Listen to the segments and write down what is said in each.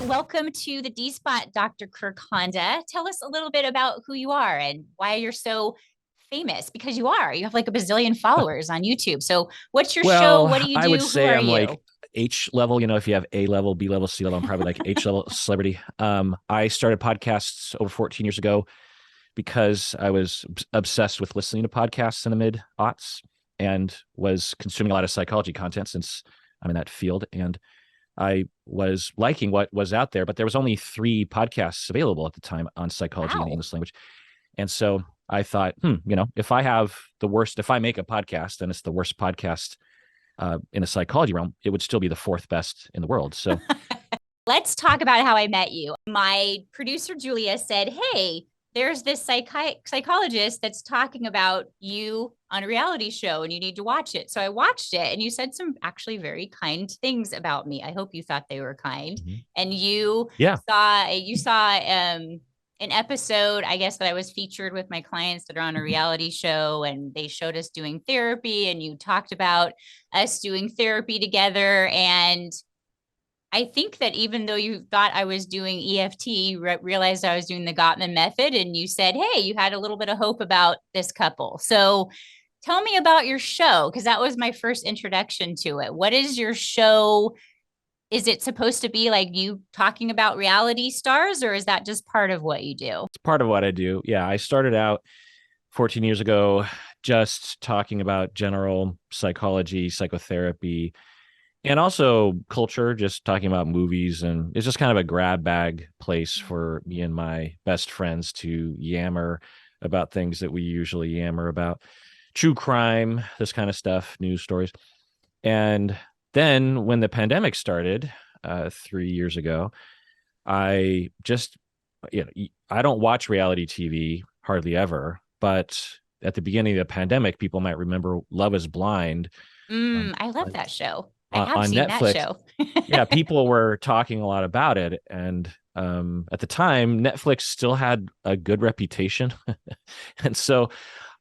Welcome to the D Spot, Dr. Kirk Honda. Tell us a little bit about who you are and why you're so famous, because you are. You have like a bazillion followers on YouTube. So, what's your show? Well, What do you I would do? Who say are I'm like you? H level, if you have A level, B level, C level, I'm probably like H level celebrity. I started podcasts over 14 years ago because I was obsessed with listening to podcasts in the mid aughts and was consuming a lot of psychology content since I'm in that field. And I was liking what was out there, but there was only 3 podcasts available at the time on psychology in the Wow. English language. And so I thought, if I make a podcast and it's the worst podcast in a psychology realm, it would still be the 4th best in the world. So, Let's talk about how I met you. My producer, Julia, said, Hey, there's this psychologist that's talking about you on a reality show and you need to watch it. So I watched it and you said some actually very kind things about me. I hope you thought they were kind. And you yeah. saw an episode, I guess, that I was featured with my clients that are on a reality show, and they showed us doing therapy, and you talked about us doing therapy together. And I think that even though you thought I was doing EFT, you realized I was doing the Gottman method, and you said, Hey, you had a little bit of hope about this couple. So tell me about your show, because that was my first introduction to it. What is your show? Is it supposed to be like you talking about reality stars, or is that just part of what you do? It's part of what I do. Yeah. I started out 14 years ago just talking about general psychology, psychotherapy, and also culture, just talking about movies. And it's just kind of a grab bag place for me and my best friends to yammer about things that we usually yammer about: true crime, this kind of stuff, news stories. And then when the pandemic started 3 years ago, I just, I don't watch reality TV hardly ever, but at the beginning of the pandemic, people might remember Love is Blind on, I love on that show. I have on seen that Netflix. show. Yeah, people were talking a lot about it. And at the time, Netflix still had a good reputation. And so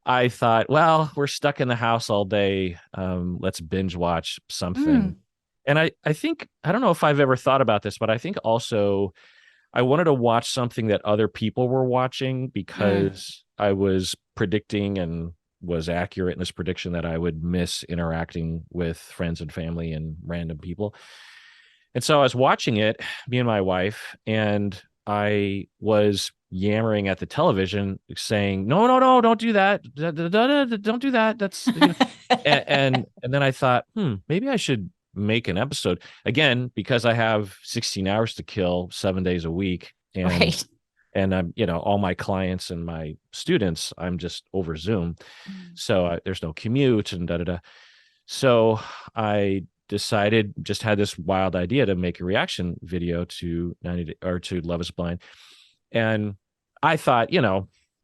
I thought, well, we're stuck in the house all day. Let's binge watch something. Mm, And I think, I don't know if I've ever thought about this, but I think also I wanted to watch something that other people were watching mm. because I was predicting and was accurate in this prediction that I would miss interacting with friends and family and random people. And so I was watching it, me and my wife, and I was yammering at the television saying, no, no, no, don't do that. Don't do that. And then I thought, maybe I should make an episode again, because I have 16 hours to kill 7 days a week. And Right. I'm, all my clients and my students, I'm just over Zoom. Mm. So there's no commute and da da da. So I decided, just had this wild idea to make a reaction video to 90 or to Love is Blind. And I thought,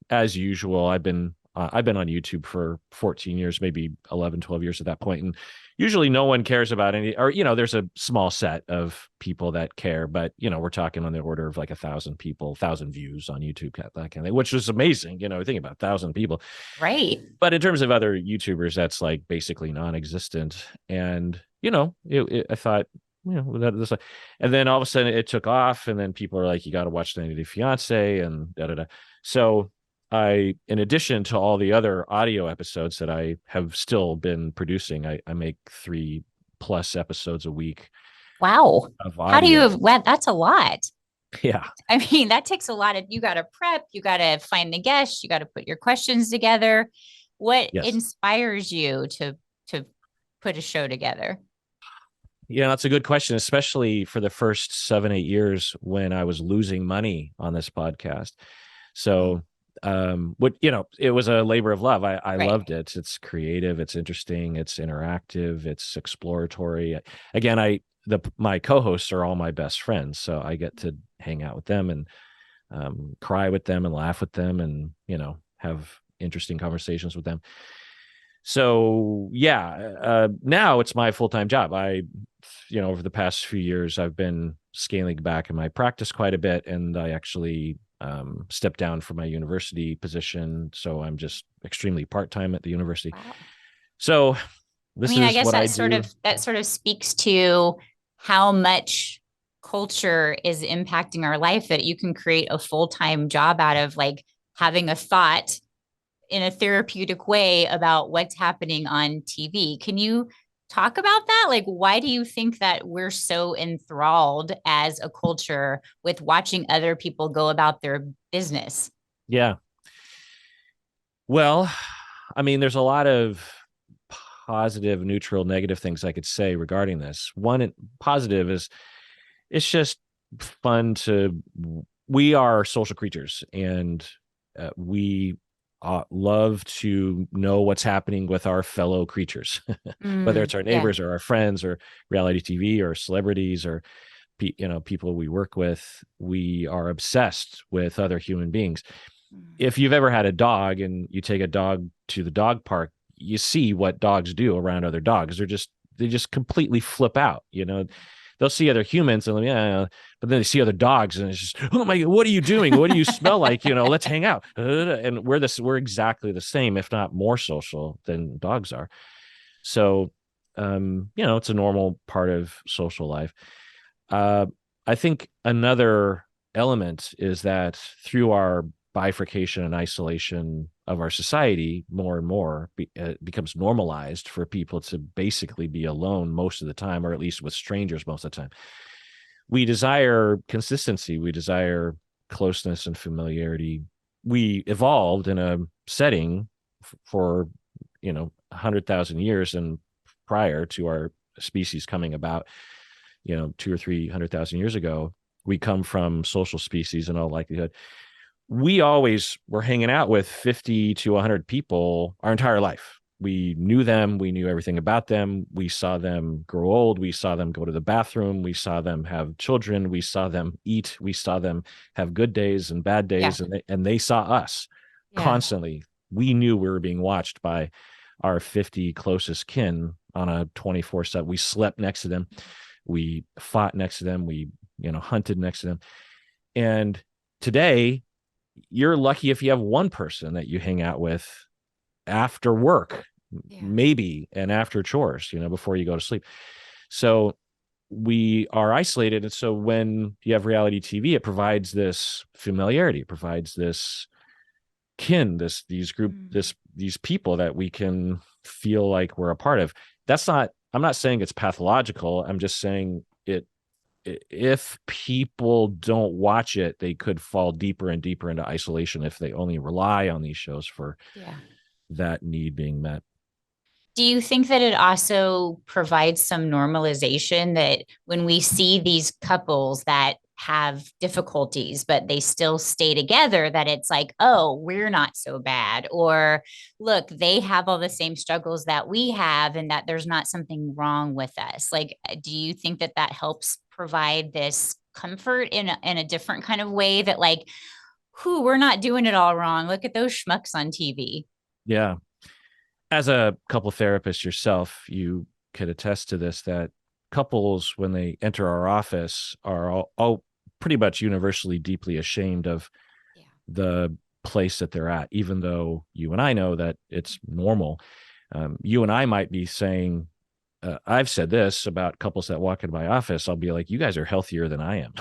as usual, I've been on YouTube for 14 years, maybe 11, 12 years at that point. And usually no one cares about any, or, there's a small set of people that care, but, we're talking on the order of like 1,000 people, 1,000 views on YouTube, that kind of thing, which is amazing. Think about 1,000 people. Right. But in terms of other YouTubers, that's like basically non-existent. And, I thought, this, and then all of a sudden it took off, and then people are like, you got to watch 90 Day Fiance and da da da. So in addition to all the other audio episodes that I have still been producing, I make 3+ episodes a week Wow. of How do you, audio. well, that's a lot. Yeah. I mean, that takes a lot of, you got to prep, you got to find the guests, you got to put your questions together. What Yes. inspires you to put a show together? Yeah, that's a good question, especially for the first 7, 8 years when I was losing money on this podcast. So, it was a labor of love. I Right. loved it. It's creative, it's interesting, it's interactive, it's exploratory. Again, my co-hosts are all my best friends, so I get to hang out with them and cry with them and laugh with them and, have interesting conversations with them. So yeah, now it's my full-time job. Over the past few years, I've been scaling back in my practice quite a bit, and I actually stepped down from my university position. So I'm just extremely part-time at the university. Wow. So I this mean, I is guess what I do. that sort of speaks to how much culture is impacting our life that you can create a full-time job out of, like having a thought in a therapeutic way about what's happening on TV. Can you talk about that? Like, why do you think that we're so enthralled as a culture with watching other people go about their business? Yeah. Well, I mean, there's a lot of positive, neutral, negative things I could say regarding this. One positive is it's just fun to, we are social creatures, and we love to know what's happening with our fellow creatures, whether it's our Yeah. neighbors or our friends or reality TV or celebrities or people we work with. We are obsessed with other human beings. Mm. If you've ever had a dog and you take a dog to the dog park, you see what dogs do around other dogs. They just completely flip out. They'll see other humans and yeah, but then they see other dogs and it's just, oh my God, what are you doing? What do you smell like? Let's hang out. And we're exactly the same, if not more social than dogs are. So, it's a normal part of social life. Uh, I think another element is that through our bifurcation and isolation of our society, more and more it becomes normalized for people to basically be alone most of the time, or at least with strangers most of the time. We desire consistency. We desire closeness and familiarity. We evolved in a setting for 100,000 years and prior to our species coming about, 200,000 or 300,000 years ago. We come from social species in all likelihood. We always were hanging out with 50 to 100 people our entire life. We knew them. We knew everything about them. We saw them grow old. We saw them go to the bathroom. We saw them have children. We saw them eat. We saw them have good days and bad Yeah. days. And they saw us Yeah. constantly. We knew we were being watched by our 50 closest kin on a 24/7. We slept next to them. We fought next to them. We, hunted next to them. And today, you're lucky if you have one person that you hang out with after work, Yeah. maybe, and after chores, before you go to sleep. So we are isolated. And so when you have reality TV, it provides this familiarity, it provides this kin, these people that we can feel like we're a part of. I'm not saying it's pathological. I'm just saying if people don't watch it, they could fall deeper and deeper into isolation if they only rely on these shows for Yeah. that need being met. Do you think that it also provides some normalization that when we see these couples that have difficulties, but they still stay together, that it's like, oh, we're not so bad? Or look, they have all the same struggles that we have, and that there's not something wrong with us. Like, do you think that that helps provide this comfort in a different kind of way that, like, who we're not doing it all wrong? Look at those schmucks on TV. Yeah. As a couple therapist yourself, you could attest to this, that couples, when they enter our office, are all pretty much universally deeply ashamed of Yeah. the place that they're at, even though you and I know that it's normal. You and I might be saying, I've said this about couples that walk into my office. I'll be like, you guys are healthier than I am.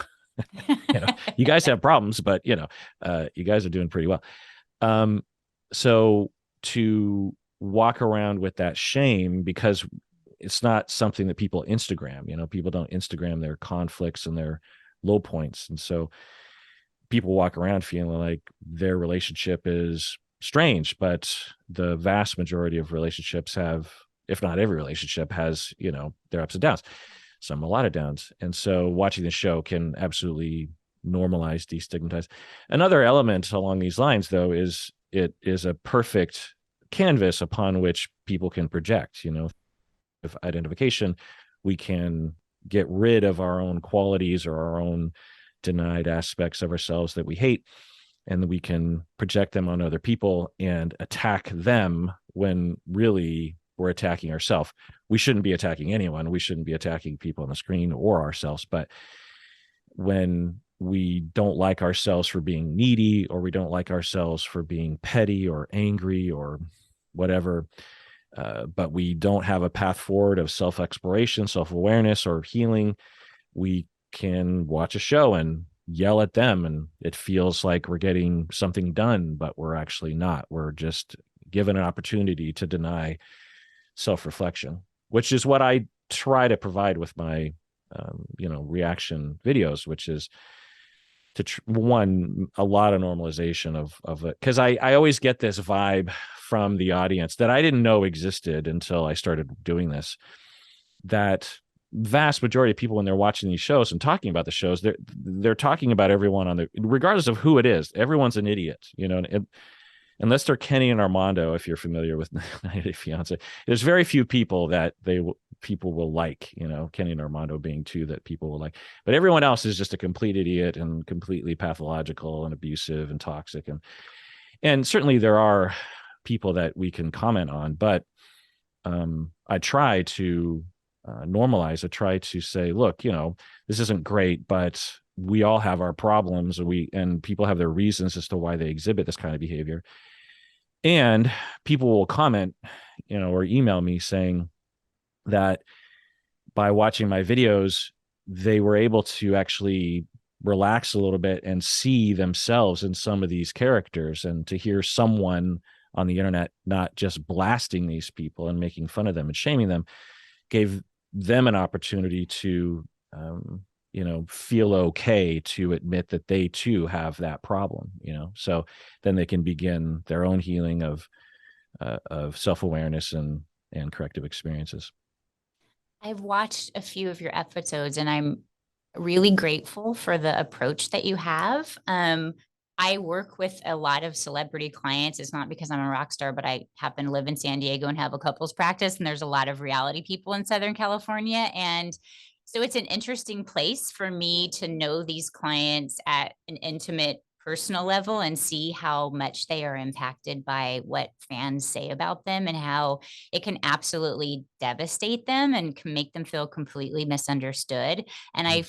You guys have problems, but you guys are doing pretty well. So to walk around with that shame, because it's not something that people Instagram, people don't Instagram their conflicts and their low points. And so people walk around feeling like their relationship is strange, but the vast majority of relationships have, if not every relationship has, their ups and downs, some a lot of downs. And so watching the show can absolutely normalize, destigmatize. Another element along these lines, though, is it is a perfect canvas upon which people can project, of identification. We can get rid of our own qualities or our own denied aspects of ourselves that we hate, and we can project them on other people and attack them when really we're attacking ourselves. We shouldn't be attacking anyone. We shouldn't be attacking people on the screen or ourselves. But when we don't like ourselves for being needy, or we don't like ourselves for being petty or angry or whatever, but we don't have a path forward of self-exploration, self-awareness, or healing, we can watch a show and yell at them, and it feels like we're getting something done, but we're actually not. We're just given an opportunity to deny self-reflection, which is what I try to provide with my reaction videos, which is to one, a lot of normalization of it, because I always get this vibe from the audience that I didn't know existed until I started doing this, that vast majority of people, when they're watching these shows and talking about the shows, they're talking about everyone on the, regardless of who it is, everyone's an idiot, unless they're Kenny and Armando. If you're familiar with 90 Day Fiance, there's very few people that people will like, Kenny and Armando being two that people will like, but everyone else is just a complete idiot and completely pathological and abusive and toxic. And certainly there are people that we can comment on, but I try to normalize. I try to say, look, this isn't great, but we all have our problems, and people have their reasons as to why they exhibit this kind of behavior. And people will comment, or email me saying that by watching my videos, they were able to actually relax a little bit and see themselves in some of these characters, and to hear someone on the internet not just blasting these people and making fun of them and shaming them gave them an opportunity to feel okay to admit that they too have that problem, so then they can begin their own healing of self-awareness and corrective experiences. I've watched a few of your episodes and I'm really grateful for the approach that you have. I work with a lot of celebrity clients. It's not because I'm a rock star, but I happen to live in San Diego and have a couples practice, and there's a lot of reality people in Southern California. And so it's an interesting place for me to know these clients at an intimate personal level and see how much they are impacted by what fans say about them, and how it can absolutely devastate them and can make them feel completely misunderstood. And I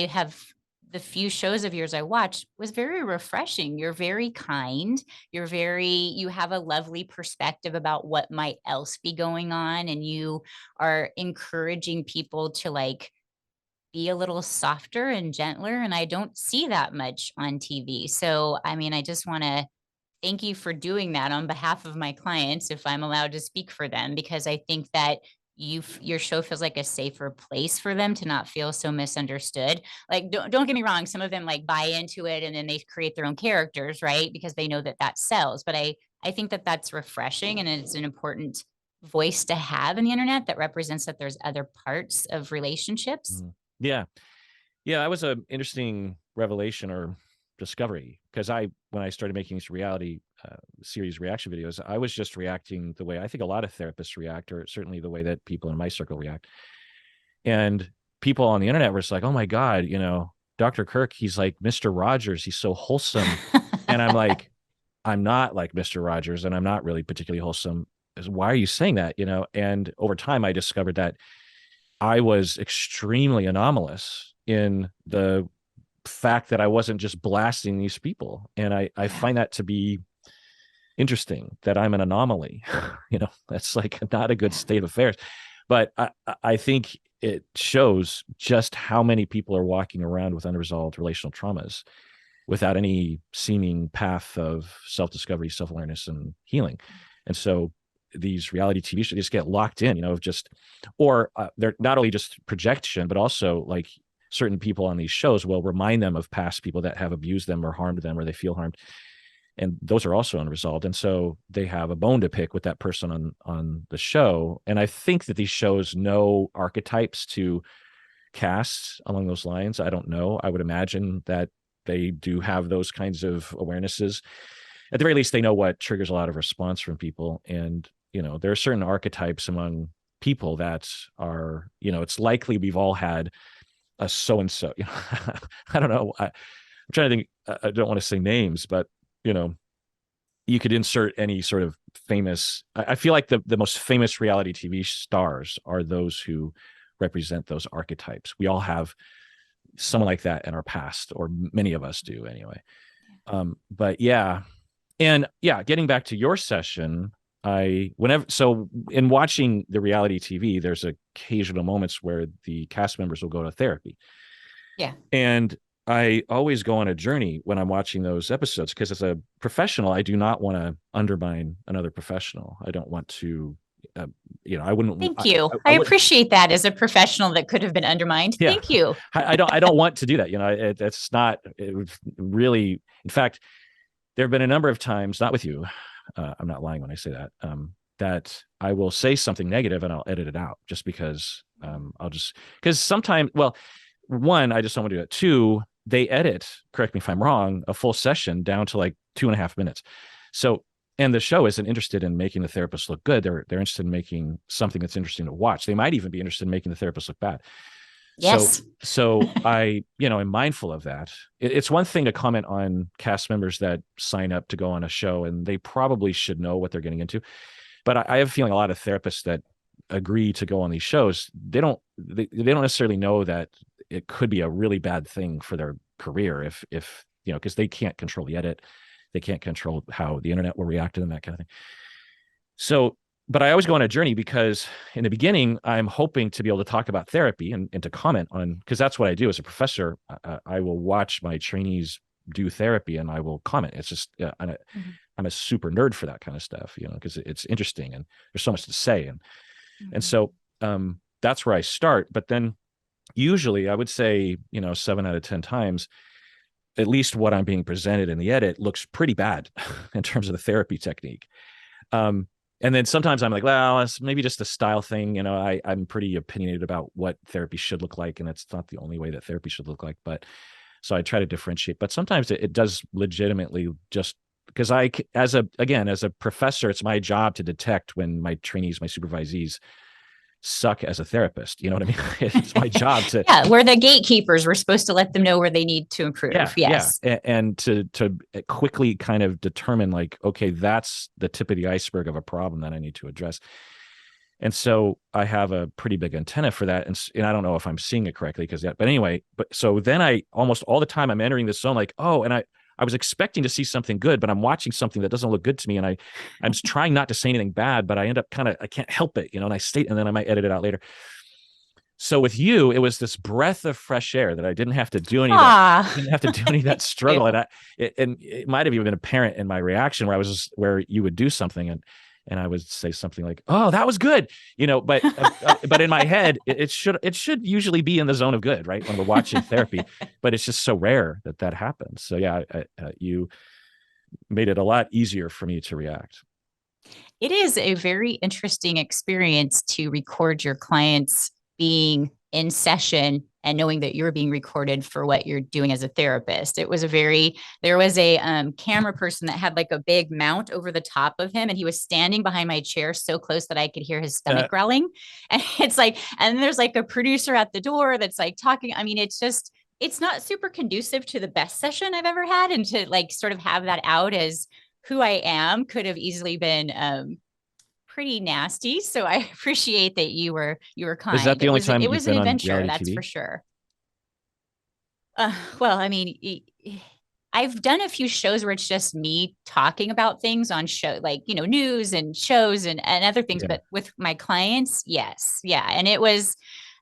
have, the few shows of yours I watched was very refreshing. You're very kind. You have a lovely perspective about what might else be going on. And you are encouraging people to like be a little softer and gentler. And I don't see that much on TV. So, I mean, I just want to thank you for doing that on behalf of my clients, if I'm allowed to speak for them, because I think that your show feels like a safer place for them to not feel so misunderstood. Like, don't get me wrong, some of them like buy into it and then they create their own characters, right? Because they know that that sells. But I think that that's refreshing, and it's an important voice to have in the internet that represents that there's other parts of relationships. Yeah. Yeah, that was an interesting revelation or discovery, because when I started making these reality series reaction videos, I was just reacting the way I think a lot of therapists react, or certainly the way that people in my circle react. And people on the internet were just like, oh my God, Dr. Kirk, he's like Mr. Rogers. He's so wholesome. And I'm like, I'm not like Mr. Rogers, and I'm not really particularly wholesome. Why are you saying that? And over time, I discovered that I was extremely anomalous in the fact that I wasn't just blasting these people. And I find that to be interesting, that I'm an anomaly. That's like not a good state of affairs. But I think it shows just how many people are walking around with unresolved relational traumas without any seeming path of self-discovery, self-awareness, and healing. And so these reality TV shows just get locked in, or they're not only just projection, but also like certain people on these shows will remind them of past people that have abused them or harmed them, or they feel harmed. And those are also unresolved. And so they have a bone to pick with that person on the show. And I think that these shows know archetypes to cast along those lines. I don't know. I would imagine that they do have those kinds of awarenesses. At the very least, they know what triggers a lot of response from people. And there are certain archetypes among people that are, it's likely we've all had a so-and-so, I don't know. I'm trying to think, I don't want to say names, but, you could insert any sort of famous, I feel like the most famous reality TV stars are those who represent those archetypes. We all have someone like that in our past, or many of us do anyway. But yeah. And yeah, getting back to your session, so in watching the reality TV, there's occasional moments where the cast members will go to therapy. Yeah. And I always go on a journey when I'm watching those episodes because as a professional, I do not want to undermine another professional. I don't want to, uh, I wouldn't, Thank you. I I would, appreciate that as a professional that could have been undermined. yeah, Thank you. I don't want to do that. It's not really, in fact, there have been a number of times, not with you, I'm not lying when I say that, that I will say something negative and I'll edit it out just because because sometimes, well, one, I just don't want to do it. Two, they edit, correct me if I'm wrong, a full session down to like 2.5 minutes. So, and the show isn't interested in making the therapist look good. They're interested in making something that's interesting to watch. They might even be interested in making the therapist look bad. So, Yes. am mindful of that. It's one thing to comment on cast members that sign up to go on a show and they probably should know what they're getting into. But I have a feeling a lot of therapists that agree to go on these shows, they don't necessarily know that it could be a really bad thing for their career if because they can't control the edit, they can't control how the internet will react to them, that kind of thing. So, but I always go on a journey because in the beginning, I'm hoping to be able to talk about therapy and to comment on, because that's what I do as a professor. I will watch my trainees do therapy and I will comment. It's just, Mm-hmm. I'm a super nerd for that kind of stuff, because it's interesting and there's so much to say. And Mm-hmm. so that's where I start. But then usually I would say, 7 out of 10 times, at least what I'm being presented in the edit looks pretty bad in terms of the therapy technique. Um, and then sometimes I'm like, well, it's maybe just a style thing. I'm pretty opinionated about what therapy should look like, and it's not the only way that therapy should look like. But so I try to differentiate. But sometimes it does legitimately just because as a professor, it's my job to detect when my trainees, my supervisees suck as a therapist. You know what I mean? It's my job to, Yeah, we're the gatekeepers. We're supposed to let them know where they need to improve. yeah, Yes. and to quickly kind of determine like, okay, that's the tip of the iceberg of a problem that I need to address. And so I have a pretty big antenna for that, and I don't know if I'm seeing it correctly because but anyway, but so then I almost all the time I'm entering this zone like, oh, and I was expecting to see something good, but I'm watching something that doesn't look good to me, and I'm trying not to say anything bad, but I end up I can't help it, and I state, and then I might edit it out later. So with you, it was this breath of fresh air that I didn't have to do any of that. Ah, Didn't have to do any of that thank struggle, you. and it might have even been apparent in my reaction where I was just, where you would do something and I would say something like, "Oh, that was good," but in my head, it should usually be in the zone of good, right? When we're watching therapy, but it's just so rare that happens. So yeah, you made it a lot easier for me to react. It is a very interesting experience to record your clients being in session and knowing that you're being recorded for what you're doing as a therapist. There was a camera person that had like a big mount over the top of him, and he was standing behind my chair so close that I could hear his Uh, stomach growling. And it's like, and there's like a producer at the door that's like talking. I mean, it's not super conducive to the best session I've ever had. And to like sort of have that out as who I am could have easily been pretty nasty. So I appreciate that you were is that kind. the It only was time it that you've was an been on adventure, reality that's for TV? sure. Well, I mean, I've done a few shows where it's just me talking about things on show, like, news and shows and other things. Yeah. But with my clients, yes. Yeah. And it was,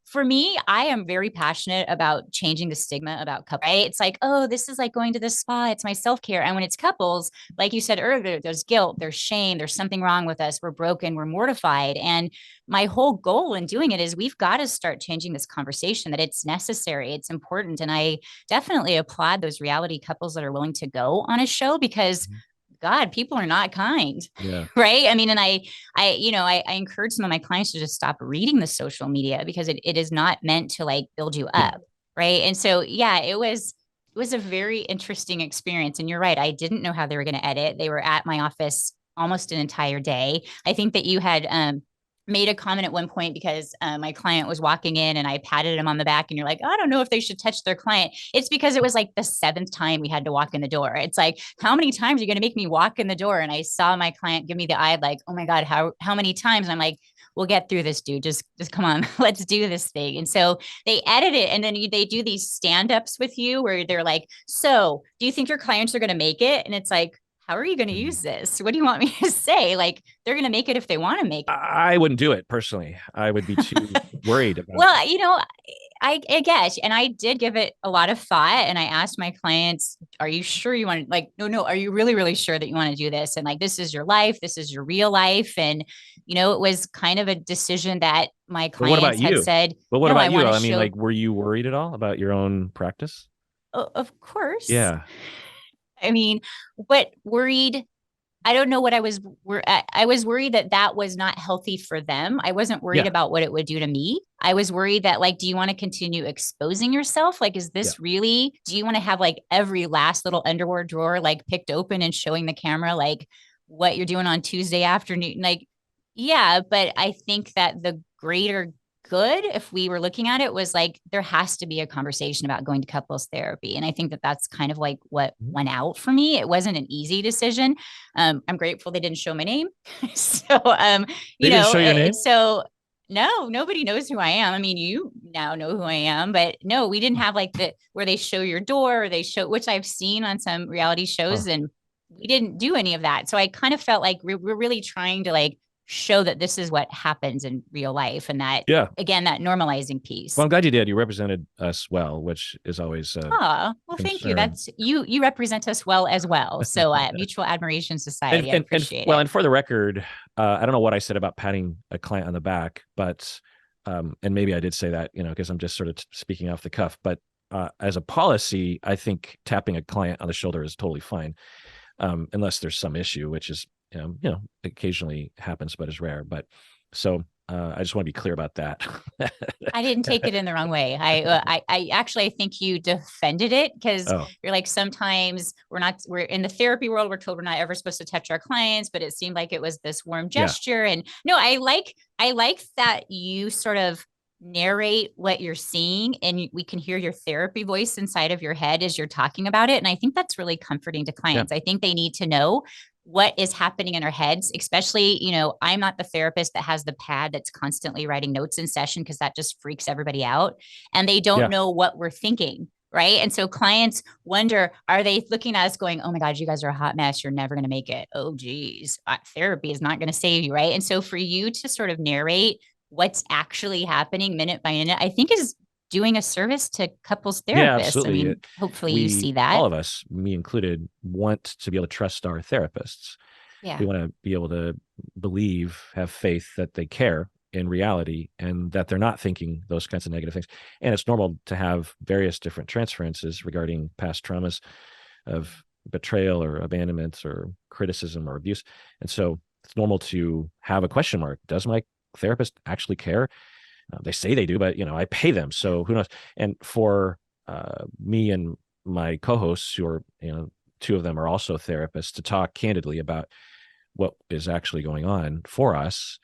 for me, I am very passionate about changing the stigma about couples, right? It's like, oh, this is like going to the spa. It's my self-care. And when it's couples, like you said earlier, there's guilt, there's shame, there's something wrong with us. We're broken, we're mortified. And my whole goal in doing it is we've got to start changing this conversation, that it's necessary, it's important. And I definitely applaud those reality couples that are willing to go on a show because Mhm. God, people are not kind, Yeah. right? I mean, and I encourage some of my clients to just stop reading the social media because it is not meant to like build you Yeah. up, right? And so, yeah, it was a very interesting experience. And you're right, I didn't know how they were going to edit. They were at my office almost an entire day. I think that you had made a comment at one point because my client was walking in and I patted him on the back and you're like, I don't know if they should touch their client. It's because it was like the seventh time we had to walk in the door. It's like, how many times are you going to make me walk in the door? And I saw my client give me the eye like, oh my God, how many times? And I'm like, we'll get through this, dude. Just come on, let's do this thing. And so they edit it, and then they do these stand-ups with you where they're like, so do you think your clients are going to make it? And it's like, how are you going to Mhm. use this? What do you want me to say? Like, they're going to make it if they want to make it. I wouldn't do it personally. I would be too worried about. Well, I guess, and I did give it a lot of thought, and I asked my clients, "Are you sure you want to like? No, no. Are you really, really sure that you want to do this? And like, this is your life. This is your real life." And it was kind of a decision that my But what about clients had you? said, But what "No, I about you? want to I mean, show." like, were you worried at all about your own practice? Of course. Yeah. I mean, what worried I don't know what I was worried that that was not healthy for them. I wasn't worried Yeah. about what it would do to me. I was worried that like, do you want to continue exposing yourself? Like, is Yeah. this really, do you want to have like every last little underwear drawer like picked open and showing the camera like what you're doing on Tuesday afternoon? Like, yeah, but I think that the greater good, if we were looking at it, was like there has to be a conversation about going to couples therapy. And I think that that's kind of like what Mhm. went out for me. It wasn't an easy decision. I'm grateful they didn't show my name. So, They didn't show your name? so no, nobody knows who I am. I mean, you now know who I am, but no, we didn't have like the where they show your door or they show, which I've seen on some reality Huh. shows, and we didn't do any of that. So I kind of felt like we're really trying to like show that this is what happens in real life, and that Yeah. again, that normalizing Well, piece. I'm glad you did. You represented us well, which is always a Oh, well, thank you. concern. That's you represent us well as well. So Mutual Admiration And Society, I and appreciate well, it. and for the record, I don't know what I said about patting a client on the back, but and maybe I did say that, because I'm just sort of speaking off the cuff. But as a policy, I think tapping a client on the shoulder is totally fine, unless there's some issue, which is occasionally happens, but is rare. But so I just want to be clear about that. I didn't take it in the wrong way. I actually I think you defended it because Oh, you're like sometimes we're in the therapy world. We're told we're not ever supposed to touch our clients, but it seemed like it was this warm yeah, gesture. And no, I like that you sort of narrate what you're seeing, and we can hear your therapy voice inside of your head as you're talking about it. And I think that's really comforting to yeah, clients. I think they need to know what is happening in our heads, especially, I'm not the therapist that has the pad that's constantly writing notes in session because that just freaks everybody out. And they don't yeah. know what we're thinking. Right. And so clients wonder, are they looking at us going, oh my God, you guys are a hot mess. You're never going to make it. Oh, geez, therapy is not going to save you. Right. And so for you to sort of narrate what's actually happening minute by minute, I think is doing a service to couples Yeah, therapists. I absolutely. mean, hopefully you We, see that. all of us, me included, want to be able to trust our therapists. Yeah. We want to be able to believe, have faith that they care in reality and that they're not thinking those kinds of negative things. And it's normal to have various different transferences regarding past traumas of betrayal or abandonment or criticism or abuse. And so it's normal to have a question mark. Does my therapist actually care? They say they do, but I pay them, so who knows? And for me and my co-hosts, who are two of them are also therapists, to talk candidly about what is actually going on for us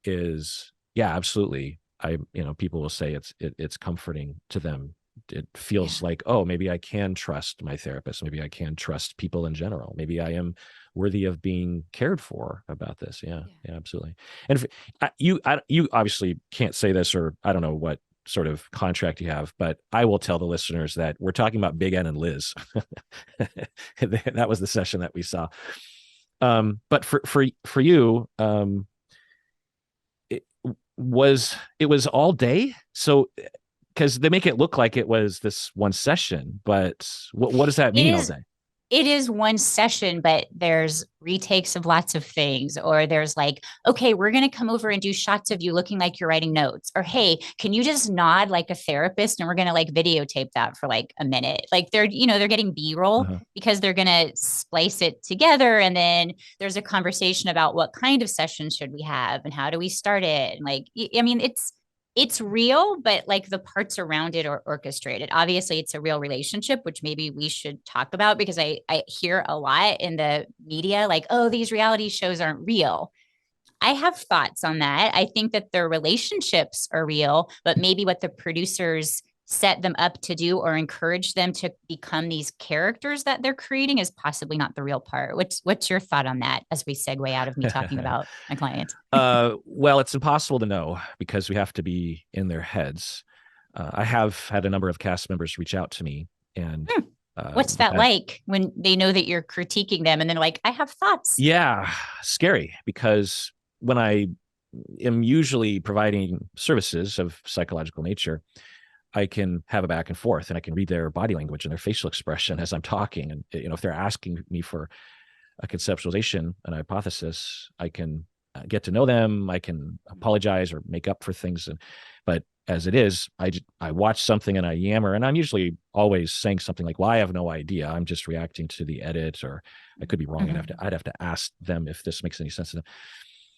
is, yeah, absolutely. People will say it's comforting to them. It Yeah. feels like, oh, maybe I can trust my therapist. Maybe I can trust people in general. Maybe I am worthy of being cared for about this. Yeah, Yeah. yeah, absolutely. And if you obviously can't say this, or I don't know what sort of contract you have, but I will tell the listeners that we're talking about Big N and Liz. That was the session that we saw. But for you, it it was all day. So because they make it look like it was this one session, but what does that It mean all is day? it is one session, but there's retakes of lots of things. Or there's like, okay, we're going to come over and do shots of you looking like you're writing notes. Or, hey, can you just nod like a therapist? And we're going to like videotape that for like a minute. Like they're getting B-roll Uh-huh. because they're going to splice it together. And then there's a conversation about what kind of session should we have and how do we start it? And like, I mean, it's real, but like the parts around it are orchestrated. Obviously, it's a real relationship, which maybe we should talk about because I hear a lot in the media like, oh, these reality shows aren't real. I have thoughts on that. I think that their relationships are real, but maybe what the producers set them up to do or encourage them to become these characters that they're creating is possibly not the real part. What's your thought on that as we segue out of me talking about my clients? Well, it's impossible to know because we have to be in their heads. I have had a number of cast members reach out to me and Hmm. What's that like when they know that you're critiquing them and they're like, I have thoughts? Yeah, scary, because when I am usually providing services of psychological nature, I can have a back and forth, and I can read their body language and their facial expression as I'm talking. And, if they're asking me for a conceptualization, an hypothesis, I can get to know them. I can apologize or make up for things. But as it is, I watch something and I yammer, and I'm usually always saying something like, well, I have no idea. I'm just reacting to the edit, or I could be wrong. Mm-hmm. I'd have to ask them if this makes any sense to them.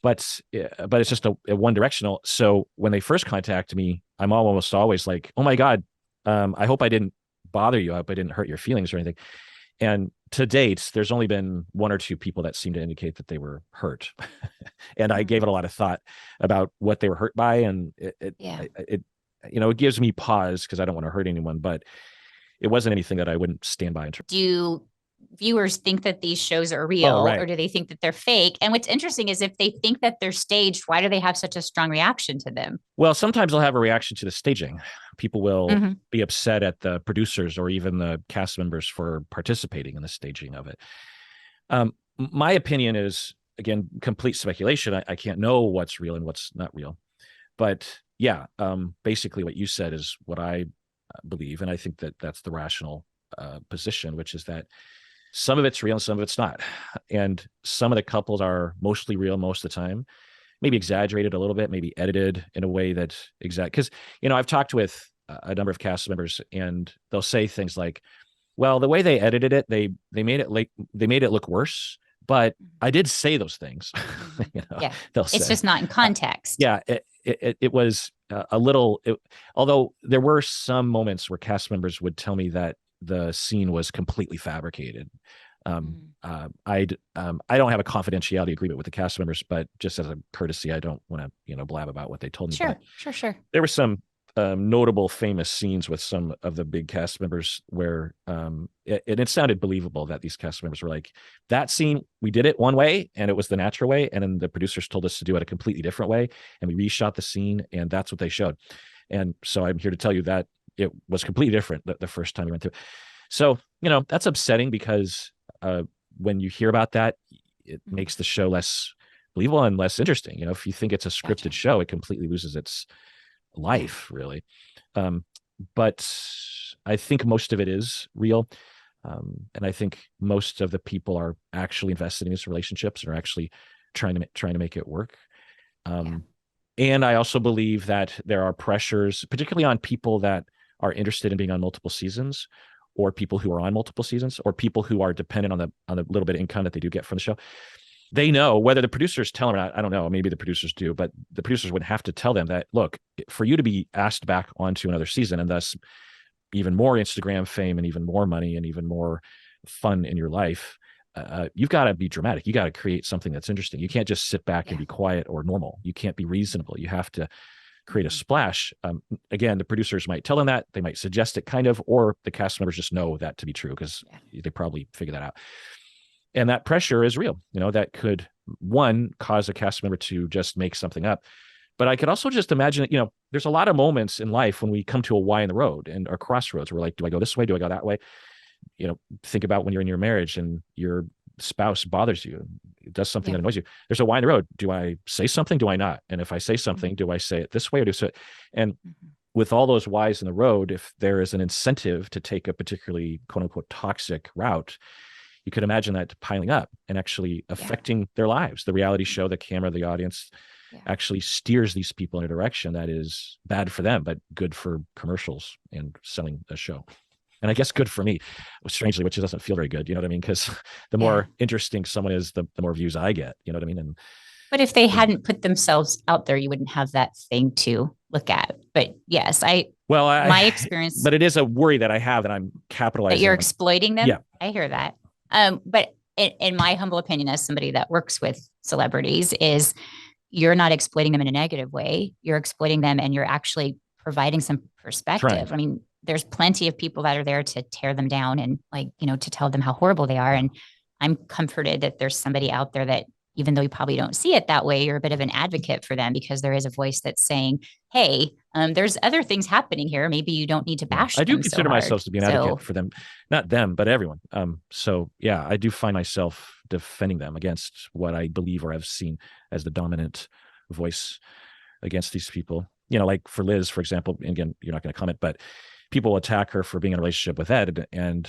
But it's just a one directional. So when they first contact me, I'm almost always like, oh my God, I hope I didn't bother you. I hope I didn't hurt your feelings or anything. And to date, there's only been one or two people that seem to indicate that they were hurt. And I gave it a lot of thought about what they were hurt by. And it gives me pause because I don't want to hurt anyone, but it wasn't anything that I wouldn't stand by. Do viewers think that these shows are real, Oh, right. or do they think that they're fake? And what's interesting is if they think that they're staged, why do they have such a strong reaction to them? Well, sometimes they'll have a reaction to the staging. People will be upset at the producers or even the cast members for participating in the staging of it. My opinion is, again, complete speculation. I can't know what's real and what's not real. But yeah, basically what you said is what I believe. And I think that that's the rational position, which is that some of it's real and some of it's not. And some of the couples are mostly real most of the time, maybe exaggerated a little bit, maybe edited in a way that because, I've talked with a number of cast members, and they'll say things like, well, the way they edited it, they made it look worse, but I did say those things. Yeah. It's just not in context. Yeah. It was a little, although there were some moments where cast members would tell me that the scene was completely fabricated. I don't have a confidentiality agreement with the cast members, but just as a courtesy, I don't want to, blab about what they told me. Sure. There were some notable famous scenes with some of the big cast members where it sounded believable that these cast members were like, that scene, we did it one way and it was the natural way. And then the producers told us to do it a completely different way. And we reshot the scene, and that's what they showed. And so I'm here to tell you that it was completely different the first time we went through. So, that's upsetting because when you hear about that, it makes the show less believable and less interesting. If you think it's a scripted show, it completely loses its life, really. But I think most of it is real. And I think most of the people are actually invested in these relationships and are actually trying to make it work. And I also believe that there are pressures, particularly on people that are interested in being on multiple seasons, or people who are on multiple seasons, or people who are dependent on the little bit of income that they do get from the show. They know, whether the producers tell them or not, I don't know, maybe the producers do, but the producers would have to tell them that, look, for you to be asked back onto another season, and thus even more Instagram fame and even more money and even more fun in your life, you've got to be dramatic. You got to create something that's interesting. You can't just sit back and be quiet or normal. You can't be reasonable. You have to create a splash. Again, the producers might tell them that, they might suggest it kind of, or the cast members just know that to be true because they probably figure that out. And that pressure is real. That could, one, cause a cast member to just make something up. But I could also just imagine, there's a lot of moments in life when we come to a Y in the road and our crossroads. We're like, do I go this way? Do I go that way? Think about when you're in your marriage and your spouse bothers you, does something that annoys you. There's a Y in the road. Do I say something? Do I not? And if I say something, do I say it this way or do I say it? And with all those Ys in the road, if there is an incentive to take a particularly quote unquote toxic route, you could imagine that piling up and actually affecting their lives. The reality show, the camera, the audience actually steers these people in a direction that is bad for them, but good for commercials and selling a show. And I guess good for me, strangely, which doesn't feel very good. You know what I mean? Because the more interesting someone is, the more views I get. You know what I mean? But if they hadn't put themselves out there, you wouldn't have that thing to look at. But yes, my experience. But it is a worry that I have that I'm capitalizing. That you're exploiting them. Yeah, I hear that. But in my humble opinion, as somebody that works with celebrities, is you're not exploiting them in a negative way. You're exploiting them, and you're actually providing some perspective. Right. I mean, there's plenty of people that are there to tear them down and to tell them how horrible they are. And I'm comforted that there's somebody out there that, even though you probably don't see it that way, you're a bit of an advocate for them because there is a voice that's saying, hey, there's other things happening here. Maybe you don't need to bash I do them consider so hard. myself to be an advocate for them, not them, but everyone. So yeah, I do find myself defending them against what I believe or have seen as the dominant voice against these people. Like for Liz, for example, and again, you're not going to comment, but people attack her for being in a relationship with Ed and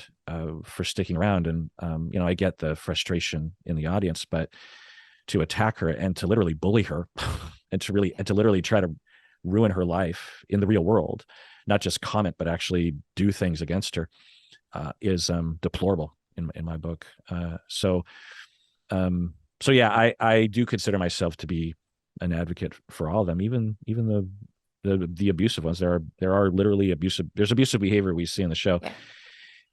for sticking around. And, I get the frustration in the audience, but to attack her and to literally bully her and to literally try to ruin her life in the real world, not just comment, but actually do things against her, is deplorable in my book. So yeah, I do consider myself to be an advocate for all of them, even the abusive ones. There are literally there's abusive behavior we see in the show. Yeah.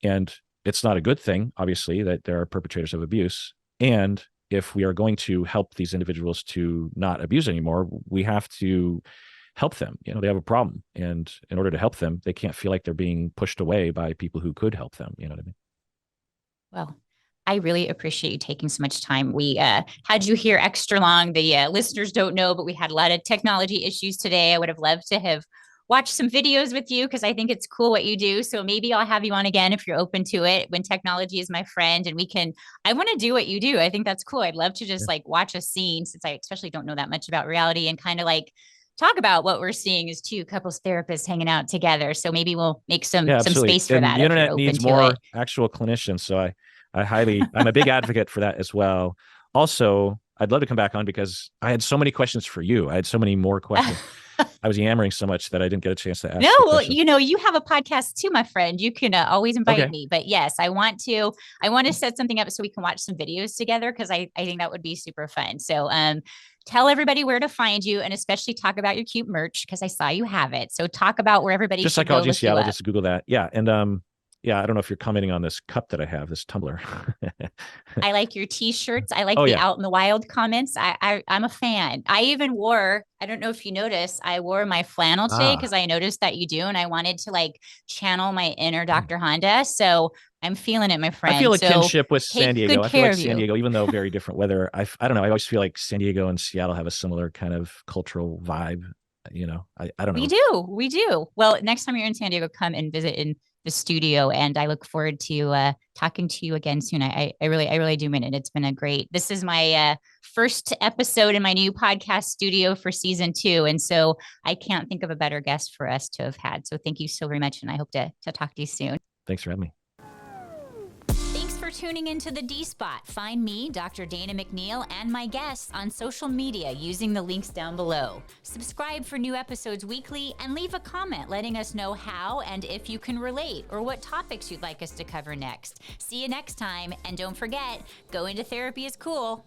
And it's not a good thing, obviously, that there are perpetrators of abuse. And if we are going to help these individuals to not abuse anymore, we have to help them. They have a problem. And in order to help them, they can't feel like they're being pushed away by people who could help them. You know what I mean? Well, I really appreciate you taking so much time. We had you here extra long. The listeners don't know, but we had a lot of technology issues today. I would have loved to have watched some videos with you because I think it's cool what you do. So maybe I'll have you on again if you're open to it when technology is my friend and I want to do what you do. I think that's cool. I'd love to just like watch a scene since I especially don't know that much about reality and kind of like talk about what we're seeing as two couples therapists hanging out together. So maybe we'll make some space for and that. The internet needs more actual clinicians. So I'm a big advocate for that as well. Also, I'd love to come back on because I had so many questions for you. I had so many more questions. I was yammering so much that I didn't get a chance to ask. No, well, you have a podcast too, my friend. You can always invite me. But yes, I want to set something up so we can watch some videos together because I think that would be super fun. So tell everybody where to find you and especially talk about your cute merch because I saw you have it. So talk about where everybody just should Psychology go in Seattle. Just Google that. Yeah. And yeah, I don't know if you're commenting on this cup that I have, this tumbler. I like your t-shirts. I like the Out in the Wild comments. I'm a fan. I even wore, I don't know if you noticed, I wore my flannel today because I noticed that you do. And I wanted to like channel my inner Dr. Honda. So I'm feeling it, my friend. I feel a kinship with San Diego. I feel like San Diego, even though very different weather. I don't know. I always feel like San Diego and Seattle have a similar kind of cultural vibe. I don't know. We do. Well, next time you're in San Diego, come and visit in the studio. And I look forward to talking to you again soon. I really do mean it. It's been this is my first episode in my new podcast studio for season 2. And so I can't think of a better guest for us to have had. So thank you so very much. And I hope to talk to you soon. Thanks for having me. For tuning into the D Spot. Find me, Dr. Dana McNeil, and my guests on social media using the links down below. Subscribe for new episodes weekly and leave a comment letting us know how and if you can relate or what topics you'd like us to cover next. See you next time, and don't forget, go into therapy is cool.